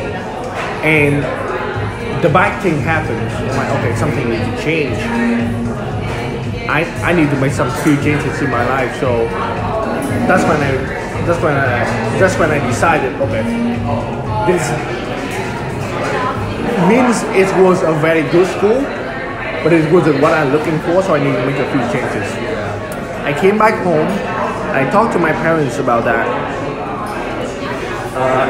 And the bad thing happens. I'm like, okay, something needs to change. I need to make some few changes in my life. So that's when I decided, okay, this means it was a very good school, but it wasn't what I'm looking for. So I need to make a few changes. I came back home. I talked to my parents about that,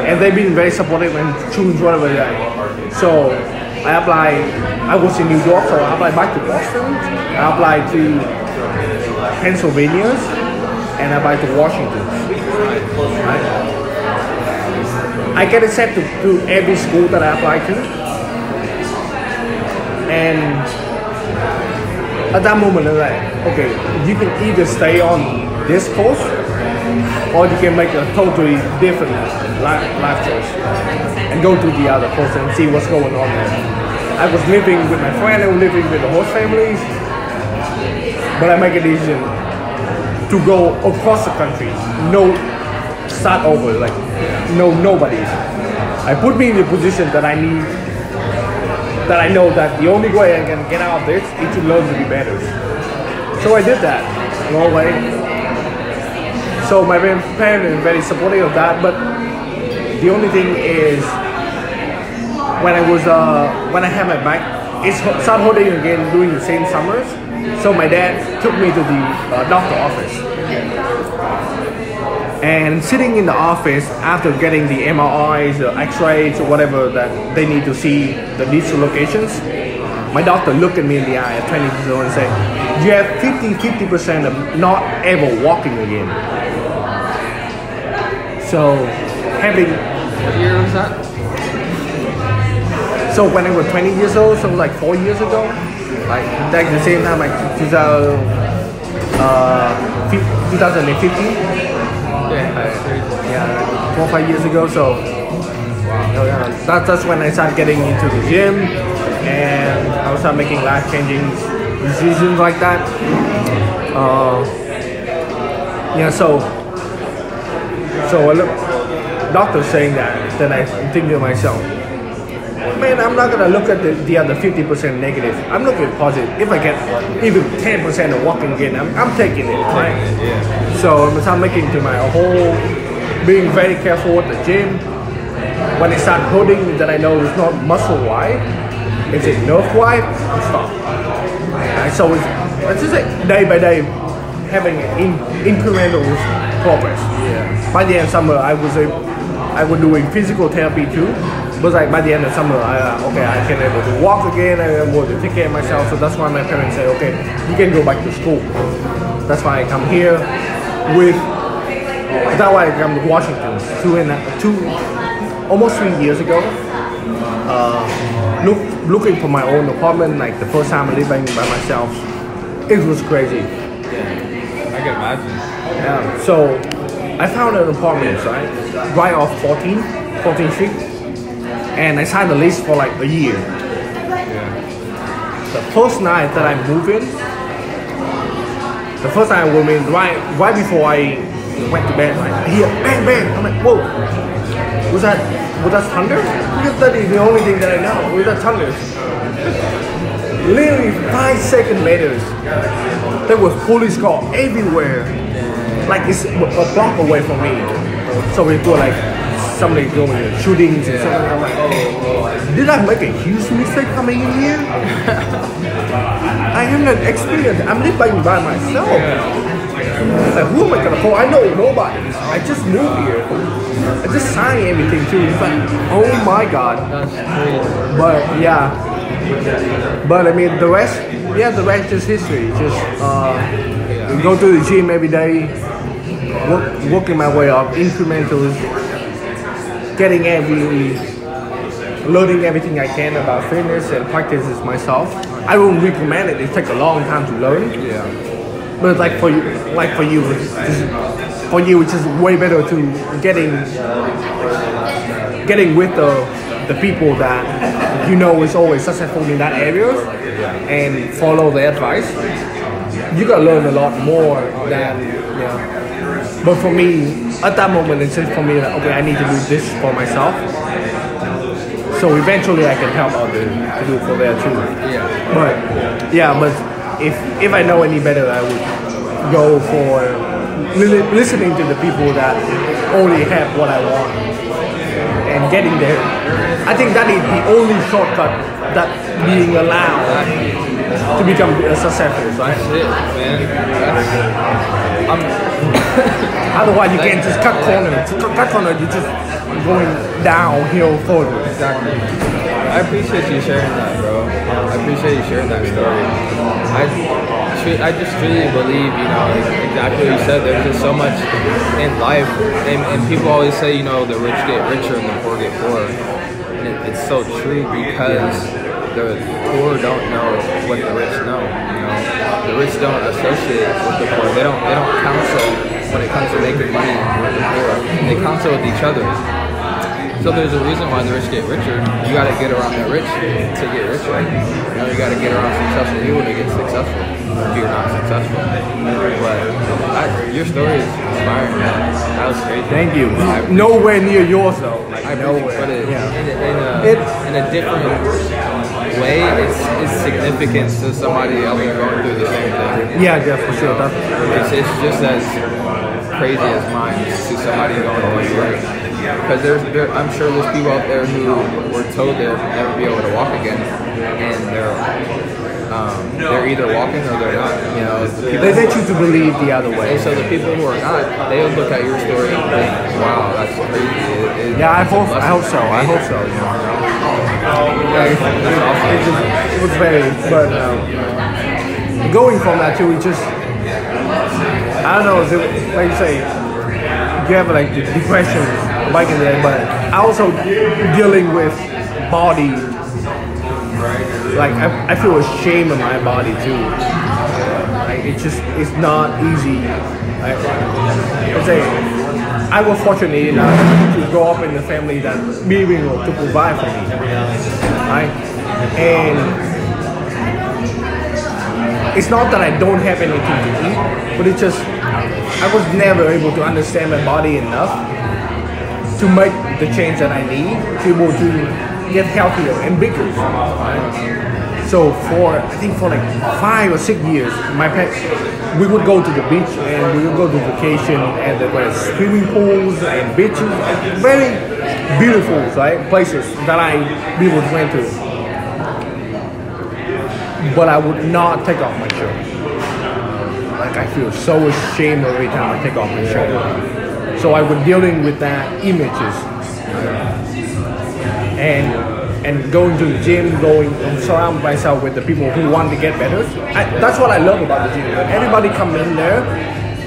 and they've been very supportive and choose whatever they like. So I applied. I was in New York, so I applied back to Boston. I applied to Pennsylvania, and I applied to Washington. Right? I get accepted to every school that I applied to, and at that moment, I'm like, okay, you can either stay on this course, or you can make a totally different life choice and go to the other course and see what's going on there. I was living with my friend, I was living with the host families, but I make a decision to go across the country, start over, like nobody. I put me in the position that I need, that I know that the only way I can get out of this is to learn to be better. So I did that, no way. So my parents are very supportive of that, but the only thing is, when I had my back, it started hurting again during the same summers. So my dad took me to the doctor office, And sitting in the office after getting the MRIs, the X-rays, or whatever that they need to see the digital locations, my doctor looked at me in the eye at 20 years old and said, you have 50% of not ever walking again. So having... What year was that? So when I was 20 years old, so like 4 years ago, like the same time, like 2015. Yeah, 4 or 5 years ago. So that's when I started getting into the gym, and I started making life-changing decisions like that. Yeah, so I look, doctor saying that, then I think to myself, man, I'm not gonna look at the other 50% negative. I'm looking at positive. If I get even 10% of walking again, I'm taking it, right? Yeah. So I'm making to my whole, being very careful at the gym. When I start holding that I know it's not muscle wide, it's a nerve wide, I stop. Right? So it's just like day by day having incremental progress. Yeah. By the end of summer, I was doing physical therapy too. But like by the end of summer, I can able to walk again. I'm able to take care of myself. So that's why my parents say, okay, you can go back to school. That's why I come here with. That's why I come to Washington almost 3 years ago. Looking for my own apartment. Like the first time living by myself, it was crazy. Yeah, I can imagine. Yeah. So I found an apartment right off 14th Street. And I signed the lease for like a year. Yeah. The first night that I moved in, right before I went to bed, like, I hear bang bang. I'm like, whoa, was that thunder? Because that is the only thing that I know. Was that thunder? Literally 5 seconds later, there was police car everywhere. Like it's a block away from me. So we were like, somebody doing shootings and something. I'm like, oh, did I make a huge mistake coming in here? I have not experienced. I'm living by myself. Like, who am I gonna call? I know nobody. I just moved here. I just signed everything too. It's like, oh my god. But yeah. But I mean, the rest is history. Just go to the gym every day, working my way up, incrementally. Learning everything I can about fitness and practices myself. I won't recommend it. It takes a long time to learn. Yeah. But like for you, it's just way better to getting with the people that you know is always successful in that area and follow the advice. You gotta learn a lot more than But for me, at that moment, it's just for me like, okay, I need to do this for myself. So eventually I can help others to do it for there too. Yeah. But if I know any better, I would go for listening to the people that only have what I want and getting there. I think that is the only shortcut that being allowed to become successful, right? That's it, man. Otherwise, you can't just cut corners. To cut corners, you're just going downhill further. Exactly. I appreciate you sharing that, bro. I appreciate you sharing that story. I just truly believe, exactly what you said. There's just so much in life, and people always say, the rich get richer and the poor get poorer. And it's so true because the poor don't know what the rich know. The rich don't associate with the poor. They don't counsel when it comes to making money with the poor. They counsel with each other. So there's a reason why the rich get richer. You got to get around the rich to get richer. You got to get around successful people to get successful. If you're not successful, but your story is inspiring, man. That was crazy. Thank you. Nowhere near yours though. I know, but in a different way, it's significant to somebody else going through the same thing. Yeah, for sure. It's just as crazy as mine to somebody going through it. Because I'm sure there's people out there who were told they'll never be able to walk again, and they're they're either walking or they're not. You know, the people They let you to believe the other way. and so the people who are not, they would look at your story and think, "Wow, that's crazy." Yeah, I hope so. I hope so. Yeah, it was very, but going from that too, it just, I don't know, like you say, you have like depression back in the day, but I also dealing with body, like I feel ashamed of my body too. Like it's not easy. Let's say I was fortunate enough to grow up in a family that being able to provide for me, right? And it's not that I don't have anything to eat, but it's just I was never able to understand my body enough to make the change that I need to be able to get healthier and bigger. Right? So I think for like 5 or 6 years, my parents, we would go to the beach and we would go to vacation, and there were swimming pools and beaches, very beautiful, right, places that we would went to. But I would not take off my shirt. Like I feel so ashamed every time I take off my shirt. So I was dealing with that images, and going to the gym, surround myself with the people who want to get better. That's what I love about the gym. Everybody come in there,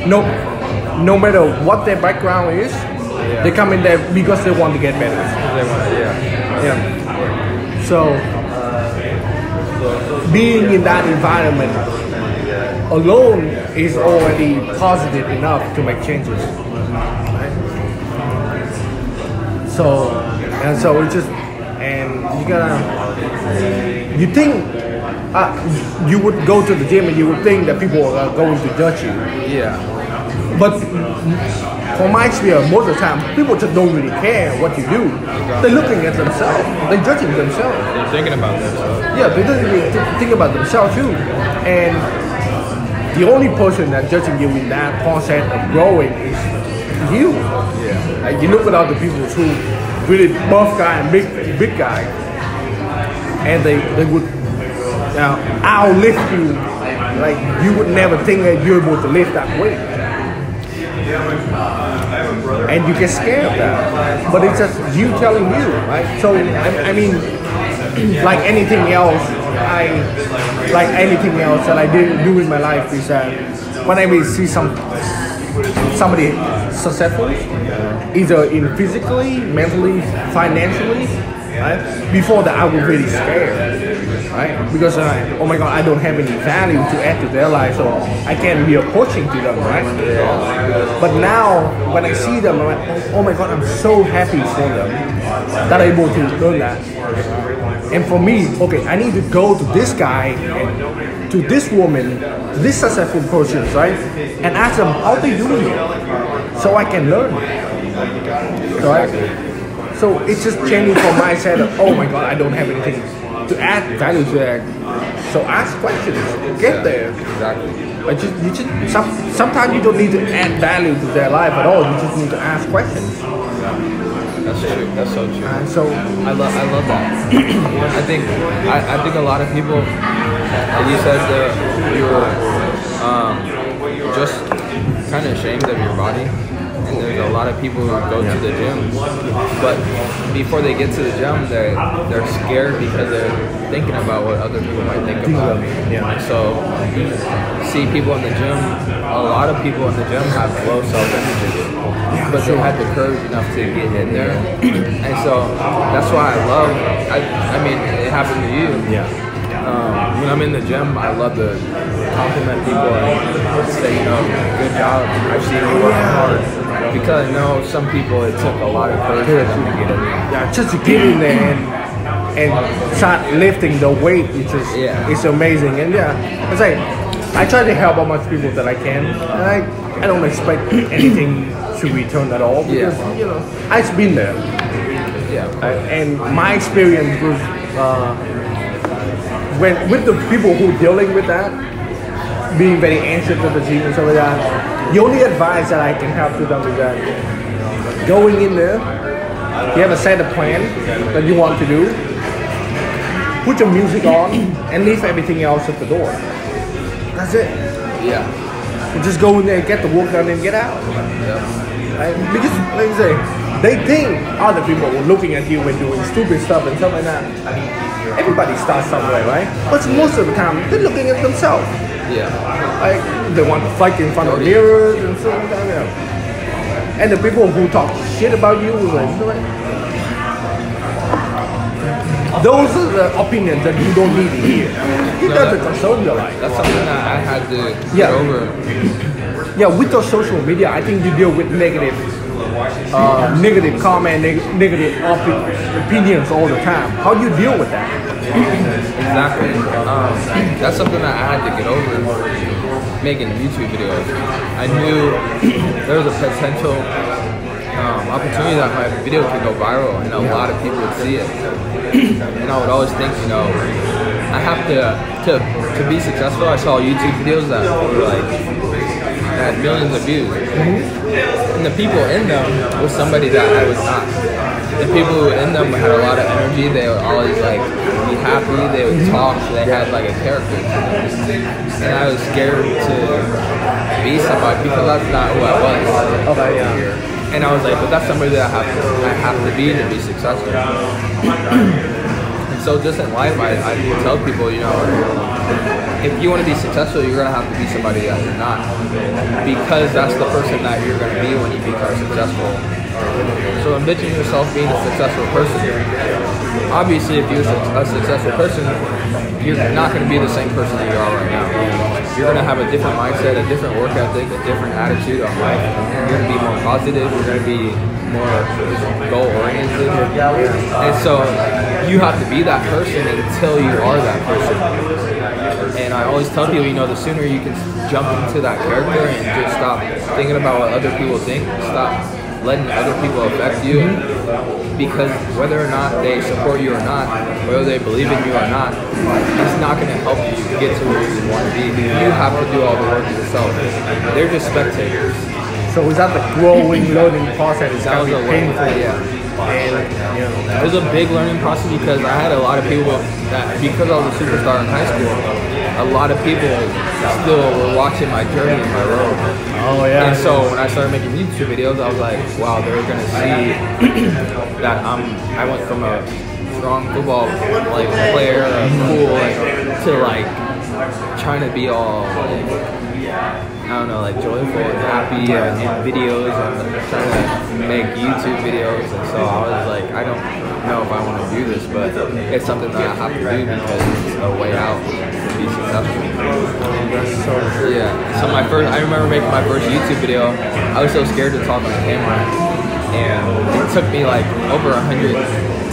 no matter what their background is, they come in there because they want to get better. Yeah. So being in that environment alone is already positive enough to make changes. Right? So it's just, and you think you would go to the gym and you would think that people are going to judge you. Yeah. But from my experience, most of the time, people just don't really care what you do. They're looking at themselves. They're judging themselves. They're thinking about themselves. Yeah, they don't really think about themselves too. And the only person that's judging you in that process of growing is you. Yeah. Like you look at other people who really buff guy and big guy, and they would outlift you. Like you would never think that you're able to lift that weight. And you get scared of that, but it's just you telling you, right? So I mean, like anything else, that I did do in my life is that when I see somebody successful, either in physically, mentally, financially, right? Before that, I was really scared. Right? Because oh my God, I don't have any value to add to their life, so I can't be approaching to them, right? But now, when I see them, I'm like, oh my God, I'm so happy for them that I'm able to learn that. And for me, okay, I need to go to this guy, and to this woman, to this successful person, right? And ask them how they doing it, so I can learn. Right? So it's just changing from mindset of, oh my God, I don't have anything to add value to that. So ask questions, get there. Exactly. But you just sometimes you don't need to add value to their life at all. You just need to ask questions. That's true. That's so true. And so I love that. I think a lot of people, like you said, you're just kind of ashamed of your body. And there's a lot of people who go to the gym, but before they get to the gym, they're scared because they're thinking about what other people might think about me. Yeah. So see people in the gym, a lot of people in the gym have low self-image, but they had the courage enough to get in there. And so that's why I mean, it happened to you. yeah. When I'm in the gym, I love to compliment people and say, good job, I've seen you work hard. Because I know some people, it took a lot of courage for them to get in there. Yeah, just to get in there and start lifting the weight, it's amazing. And yeah, it's like I try to help as much people that I can. And I don't expect anything to return at all because I've been there. Yeah. And my experience was with the people who are dealing with that, being very anxious with the gym and stuff like that, the only advice that I can help to them is that going in there, you have a set of plan that you want to do, put your music on, and leave everything else at the door. That's it. Yeah. You just go in there, get the work done, and get out. Yeah. Right? Because, like I say, they think other people were looking at you when doing stupid stuff and stuff like that. Everybody starts somewhere, right? But most of the time, they're looking at themselves. Yeah. Like, they want to fight in front of mirrors and stuff like that. Yeah. And the people who talk shit about you, like, those are the opinions that you don't need to hear. It doesn't concern your life. That's something that I had to get over. Yeah, with your social media, I think you deal with negative comment, negative opinions all the time. How do you deal with that? Exactly. That's something that I had to get over making YouTube videos. I knew there was a potential opportunity that my video could go viral and a lot of people would see it. And I would always think, you know, I have to be successful. I saw YouTube videos that were like had millions of views, and the people in them was somebody that I was not. The people who were in them had a lot of energy. They would always like be happy. They would talk. They had like a character, and I was scared to be somebody because that's not who I was. Okay, yeah. And I was like, but that's somebody that I have to be successful. And so just in life, I tell people, you know, if you want to be successful, you're going to have to be somebody that you're not. Because that's the person that you're going to be when you become successful. So envision yourself being a successful person. Obviously, if you're a successful person, you're not going to be the same person that you are right now. You're going to have a different mindset, a different work ethic, a different attitude on life. You're going to be more positive. You're going to be more goal-oriented. And so you have to be that person until you are that person. And I always tell people, you know, the sooner you can jump into that character and just stop thinking about what other people think, stop letting other people affect you, because whether or not they support you or not, whether they believe in you or not, it's not going to help you get to where you want to be. You have to do all the work yourself. They're just spectators. So is that the growing, learning process? That was a painful, yeah. And, you know, it was a big learning process because I had a lot of people that, because I was a superstar in high school, a lot of people still were watching my journey and my road. Oh yeah. And so when I started making YouTube videos, I was like, wow, they're gonna see that I went from a strong football like player, cool, like, to like trying to be all like, I don't know, like joyful and happy and in videos and trying to make YouTube videos. And so I was like, I don't know if I want to do this, but it's something that I have to do because it's a way out to be successful. Yeah. So I remember making my first YouTube video. I was so scared to talk on the camera, and it took me like over 100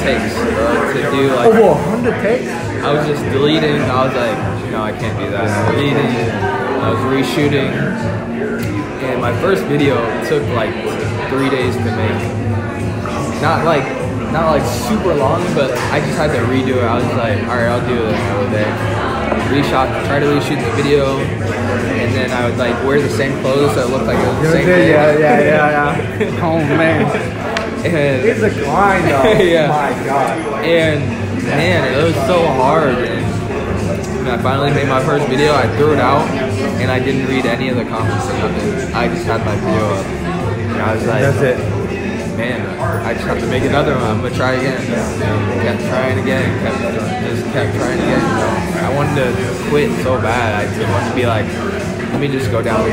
takes to do like over 100 takes. I was just deleting. I was like, no, I can't do that. Deleting. I was reshooting, and my first video took like 3 days to make. Not like super long, but I just had to redo it. I was like, all right, I'll do it another day. Try to reshoot the video, and then I would like wear the same clothes so it looked like it was the same day. Yeah. Oh man, and it's a grind though. Yeah. My God. And man, it was so hard. And I finally made my first video. I threw it out, and I didn't read any of the comments or nothing. I just had my video up, and I was like, that's it. Man, I just have to make another one. I'm gonna try again. Kept trying again. Kept trying again. I wanted to quit so bad. I just wanted to be like, let me just go down the